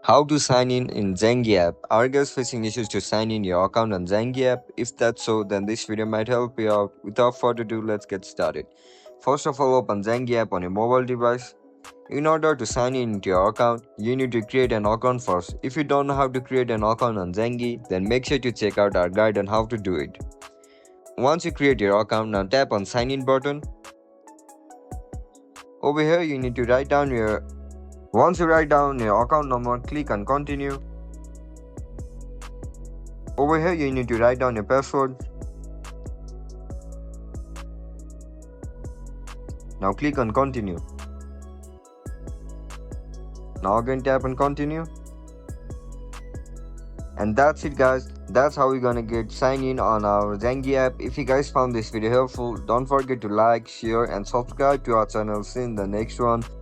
How to sign in Zangi app. Are you guys facing issues to sign in your account on Zangi app? If that's so, then this video might help you out. Without further ado, let's get started. First of all, open Zangi app on your mobile device. In order to sign in into your account, you need to create an account first. If you don't know how to create an account on Zangi, then make sure to check out our guide on how to do it. Once you create your account, now tap on sign in button. Over here, you need to write down your Once you write down your account number, click on continue. Over here, you need to write down your password. Now click on continue. Now again tap on continue. And that's it, guys. That's how we're gonna get sign in on our Zangi app. If you guys found this video helpful, don't forget to like, share and subscribe to our channel. See you in the next one.